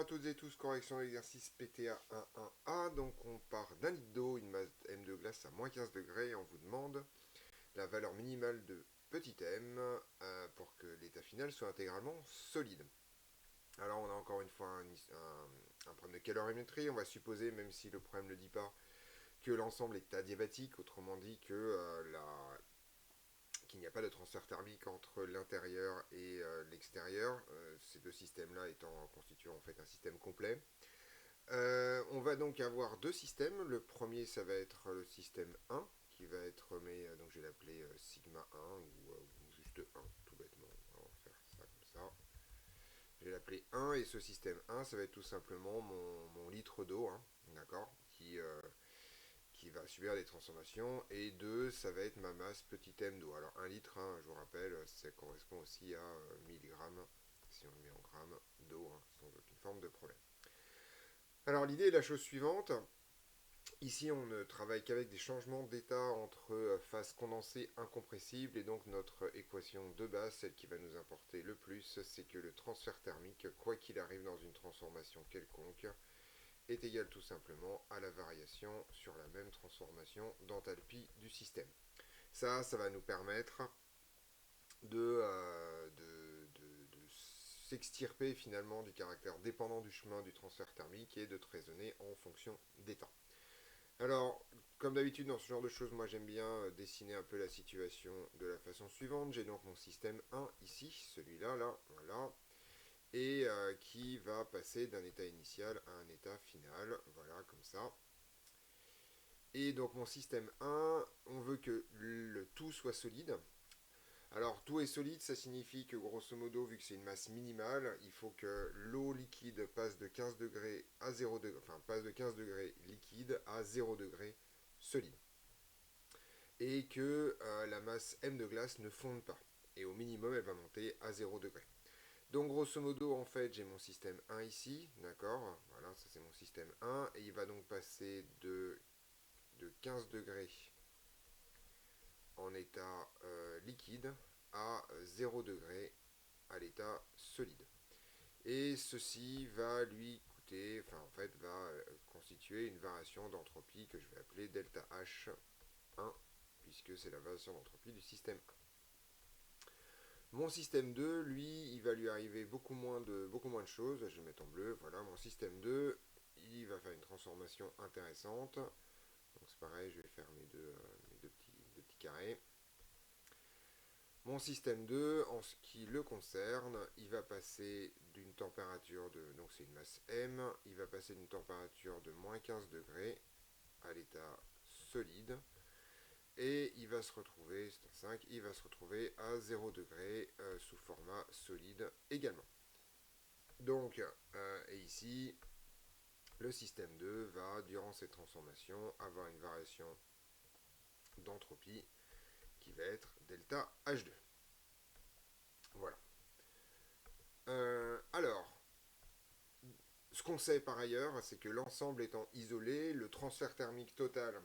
à toutes et tous, correction de l'exercice PTA 1.1a. Donc on part d'un litre d'eau, une masse M de glace à moins 15 degrés, et on vous demande la valeur minimale de petit m pour que l'état final soit intégralement solide. Alors on a encore une fois un problème de calorimétrie. On va supposer, même si le problème ne le dit pas, que l'ensemble est adiabatique, autrement dit qu'il n'y a pas de transfert thermique entre l'intérieur et l'extérieur, ces deux systèmes-là étant constituant en fait un système complet. On va donc avoir deux systèmes. Le premier, ça va être le système 1, qui va être, donc je vais l'appeler sigma 1 ou juste 1, tout bêtement. On va faire ça comme ça. Je vais l'appeler 1, et ce système 1, ça va être tout simplement mon litre d'eau, hein, d'accord, qui va subir des transformations. Et 2, ça va être ma masse petit m d'eau. Alors 1 litre, hein, je vous rappelle, ça correspond aussi à 1000 grammes, si on le met en grammes d'eau, hein, sans aucune forme de problème. Alors l'idée est la chose suivante. Ici, on ne travaille qu'avec des changements d'état entre phase condensée incompressible, et donc notre équation de base, celle qui va nous importer le plus, c'est que le transfert thermique, quoi qu'il arrive dans une transformation quelconque, est égal tout simplement à la variation sur la même transformation d'enthalpie du système. Ça va nous permettre de s'extirper finalement du caractère dépendant du chemin du transfert thermique et de raisonner en fonction des temps. Alors, comme d'habitude dans ce genre de choses, moi j'aime bien dessiner un peu la situation de la façon suivante. J'ai donc mon système 1 ici, celui-là, là, voilà, et qui va passer d'un état initial à un état final, voilà, comme ça. Et donc mon système 1, on veut que le tout soit solide. Alors tout est solide, ça signifie que grosso modo, vu que c'est une masse minimale, il faut que l'eau liquide passe de 15 degrés à 0 degrés, enfin passe de 15 degrés liquide à 0 degrés solide. Et que la masse M de glace ne fonde pas. Et au minimum, elle va monter à 0 degré. Donc grosso modo, en fait, j'ai mon système 1 ici, d'accord. Voilà, ça c'est mon système 1, et il va donc passer de 15 degrés en état liquide à 0 degré à l'état solide. Et ceci va lui coûter, enfin en fait, va constituer une variation d'entropie que je vais appeler delta H1, puisque c'est la variation d'entropie du système 1. Mon système 2, lui, il va lui arriver beaucoup moins de choses. Je vais le mettre en bleu. Voilà, mon système 2, il va faire une transformation intéressante. Donc c'est pareil, je vais faire mes deux petits carrés. Mon système 2, en ce qui le concerne, il va passer d'une température de, donc c'est une masse M, il va passer d'une température de moins 15 degrés à l'état solide. Et il va se retrouver, c'est un 5, il va se retrouver à 0 degré sous format solide également. Donc, et ici, le système 2 va, durant cette transformation, avoir une variation d'entropie qui va être delta H2. Voilà. Alors, ce qu'on sait par ailleurs, c'est que l'ensemble étant isolé, le transfert thermique total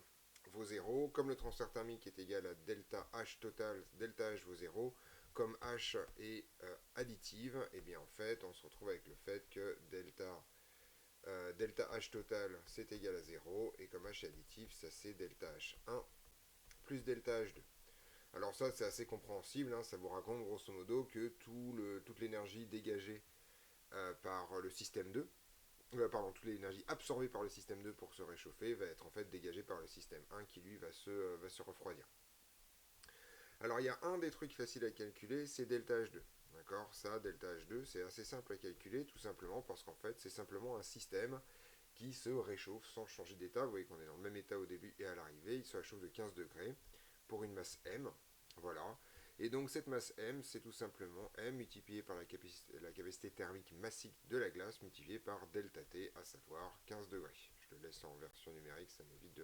vaut 0. Comme le transfert thermique est égal à delta H total, delta H vaut 0. Comme H est additive, et bien en fait, on se retrouve avec le fait que delta H total, c'est égal à 0. Et comme H est additif, ça c'est delta H1 plus delta H2. Alors ça, c'est assez compréhensible, hein, ça vous raconte grosso modo que toute l'énergie dégagée par le système 2, toute l'énergie absorbée par le système 2 pour se réchauffer va être en fait dégagée par le système 1 qui lui va se refroidir. Alors il y a un des trucs faciles à calculer, c'est delta H2. D'accord, ça, delta H2, c'est assez simple à calculer, tout simplement parce qu'en fait, c'est simplement un système qui se réchauffe sans changer d'état. Vous voyez qu'on est dans le même état au début et à l'arrivée. Il se réchauffe de 15 degrés pour une masse M. Voilà. Et donc cette masse M, c'est tout simplement M multiplié par la capacité thermique massique de la glace multiplié par delta T, à savoir 15 degrés. Je le laisse en version numérique, ça m'évite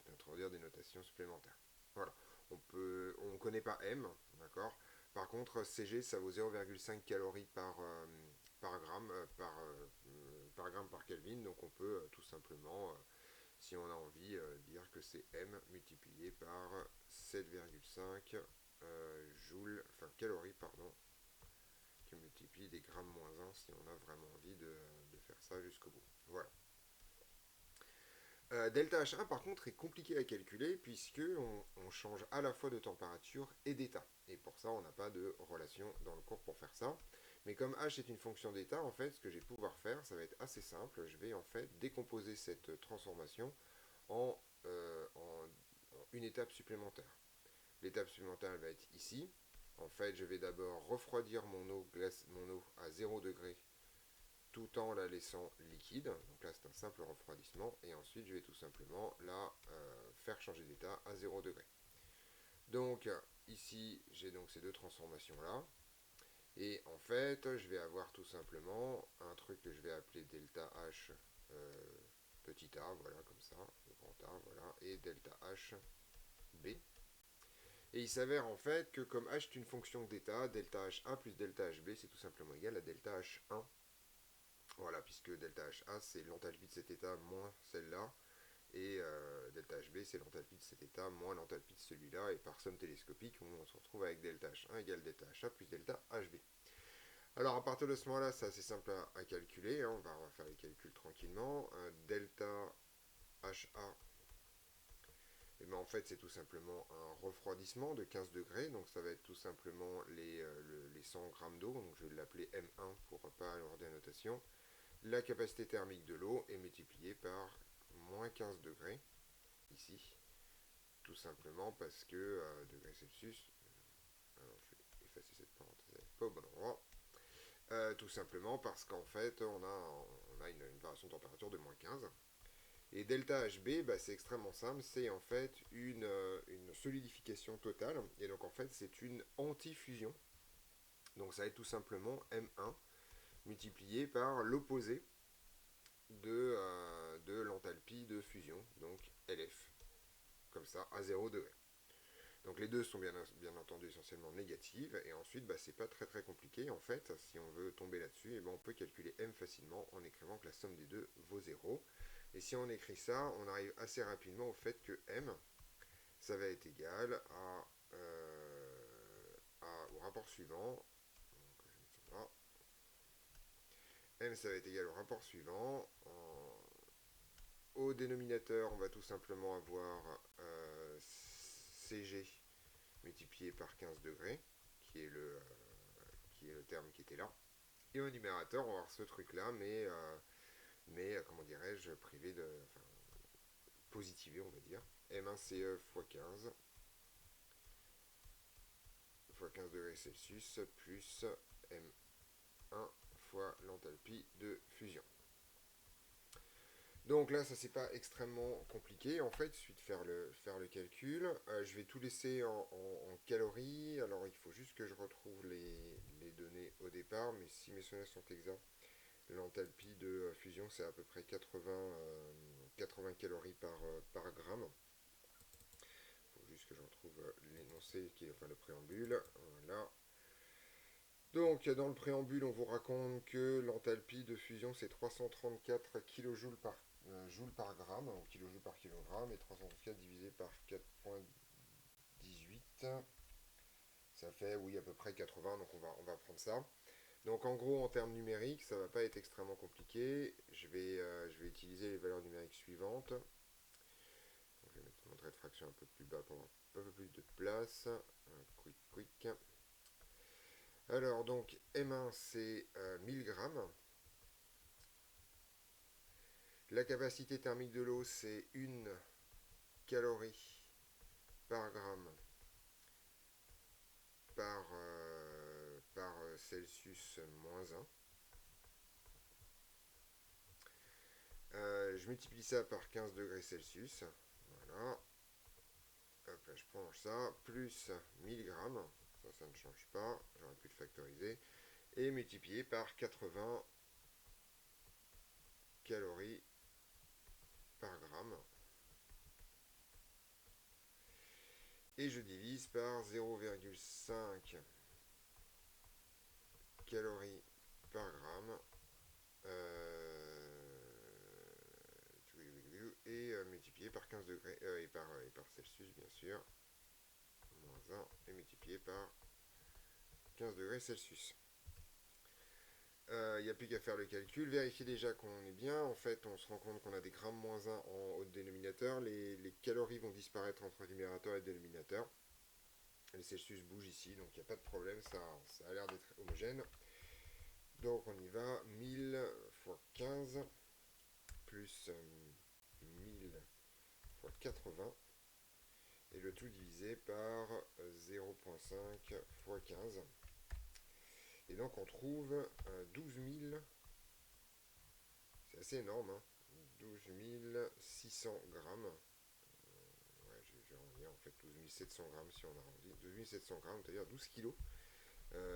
d'introduire des notations supplémentaires. Voilà. On ne connaît pas M, d'accord. Par contre, CG, ça vaut 0,5 calories par gramme, par gramme par Kelvin. Donc on peut tout simplement, si on a envie, dire que c'est M multiplié par 7,5 joules, enfin calories, pardon, qui multiplie des grammes moins 1 si on a vraiment envie de faire ça jusqu'au bout. Voilà. Delta H1 par contre est compliqué à calculer puisque on change à la fois de température et d'état. Et pour ça on n'a pas de relation dans le cours pour faire ça. Mais comme H est une fonction d'état, en fait ce que je vais pouvoir faire, ça va être assez simple. Je vais en fait décomposer cette transformation en, en une étape supplémentaire. L'étape supplémentaire elle va être ici. En fait je vais d'abord refroidir mon eau à 0 degré tout en la laissant liquide. Donc là, c'est un simple refroidissement. Et ensuite, je vais tout simplement la faire changer d'état à 0 degré. Donc ici, j'ai donc ces deux transformations-là. Et en fait, je vais avoir tout simplement un truc que je vais appeler delta H petit a, voilà, comme ça, le grand A, voilà, et delta H B. Et il s'avère en fait que comme H est une fonction d'état, delta H1 plus delta HB, c'est tout simplement égal à delta H1. Voilà, puisque delta HA, c'est l'enthalpie de cet état moins celle-là, et delta HB, c'est l'enthalpie de cet état moins l'enthalpie de celui-là, et par somme télescopique, on se retrouve avec delta H1 égale delta HA plus delta HB. Alors, à partir de ce moment-là, c'est assez simple à calculer, hein, on va faire les calculs tranquillement. Delta HA, et ben en fait, c'est tout simplement un refroidissement de 15 degrés, donc ça va être tout simplement les 100 grammes d'eau, donc je vais l'appeler M1 pour ne pas alourdir la notation. La capacité thermique de l'eau est multipliée par moins 15 degrés, ici, tout simplement parce que degrés Celsius, alors je vais effacer cette parenthèse, elle n'est pas au bon endroit, tout simplement parce qu'en fait on a une variation de température de moins 15. Et delta HB, bah, c'est extrêmement simple, c'est en fait une solidification totale, et donc en fait c'est une antifusion, donc ça va être tout simplement M1 multiplié par l'opposé de l'enthalpie de fusion, donc LF, comme ça, à 0 degré. Donc les deux sont bien entendu essentiellement négatives, et ensuite bah, c'est pas très compliqué en fait, si on veut tomber là-dessus, et ben, on peut calculer M facilement en écrivant que la somme des deux vaut 0. Et si on écrit ça, on arrive assez rapidement au fait que M, ça va être égal au rapport suivant. Donc, je vais mettre ça là. M, ça va être égal au rapport suivant. Au dénominateur, on va tout simplement avoir CG multiplié par 15 degrés, qui est le terme qui était là. Et au numérateur, on va avoir ce truc-là, mais comment dirais-je, privé de... Enfin, positivé, on va dire. M1CE x 15 fois 15 degrés Celsius plus M1 fois l'enthalpie de fusion. Donc là, ça c'est pas extrêmement compliqué. En fait, il suffit de faire le calcul. Je vais tout laisser en calories. Alors il faut juste que je retrouve les données au départ. Mais si mes souvenirs sont exacts, l'enthalpie de fusion c'est à peu près 80 calories par gramme. Il faut juste que je retrouve l'énoncé, qui est enfin le préambule. Voilà. Donc dans le préambule, on vous raconte que l'enthalpie de fusion c'est 334 kJ par gramme, ou kJ par kilogramme, et 334 divisé par 4,18, ça fait oui à peu près 80, donc on va prendre ça. Donc en gros en termes numériques, ça va pas être extrêmement compliqué. Je vais utiliser les valeurs numériques suivantes. Donc, je vais mettre mon trait de fraction un peu plus bas pour avoir un peu plus de place. Quick. Alors donc M1 c'est 1000 grammes. La capacité thermique de l'eau c'est 1 calorie par gramme par Celsius moins 1. Je multiplie ça par 15 degrés Celsius. Voilà. Hop, là, je prolonge ça. Plus 1000 grammes. Ça ne change pas. J'aurais pu le factoriser. Et multiplié par 80 calories par gramme. Et je divise par 0,5 calories par gramme. Et multiplié par 15 degrés et par Celsius bien sûr, moins 1, et multiplié par 15 degrés Celsius. Il n'y a plus qu'à faire le calcul. Vérifiez déjà qu'on est bien. En fait, on se rend compte qu'on a des grammes moins 1 en haut de dénominateur. Les calories vont disparaître entre le numérateur et le dénominateur. Les Celsius bougent ici, donc il n'y a pas de problème. Ça a l'air d'être homogène. Donc on y va. 1000 fois 15 plus 1000 fois 80. Et le tout divisé par 0,5 fois 15. Et donc on trouve 12 000, c'est assez énorme, hein, 12 600 grammes. Ouais, j'ai arrondi en fait 12 700 grammes si on arrondit. 12 700 grammes, c'est-à-dire 12 kilos.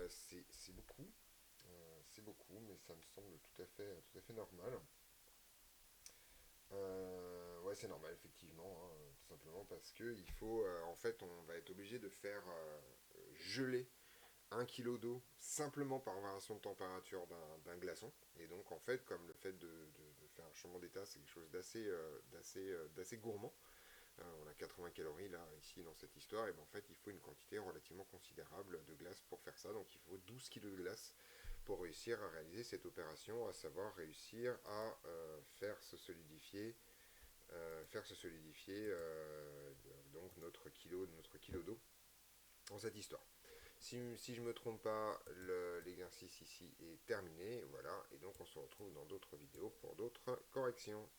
C'est beaucoup, mais ça me semble tout à fait normal. Ouais, c'est normal, effectivement, hein, tout simplement parce que il faut, en fait, on va être obligé de faire geler 1 kg d'eau simplement par variation de température d'un glaçon. Et donc, en fait, comme le fait de faire un changement d'état, c'est quelque chose d'assez gourmand. On a 80 calories là, ici, dans cette histoire. Et ben, en fait, il faut une quantité relativement considérable de glace pour faire ça. Donc, il faut 12 kg de glace pour réussir à réaliser cette opération, à savoir réussir à faire se solidifier donc notre kilo d'eau dans cette histoire. Si je ne me trompe pas, l'exercice ici est terminé. Voilà, et donc on se retrouve dans d'autres vidéos pour d'autres corrections.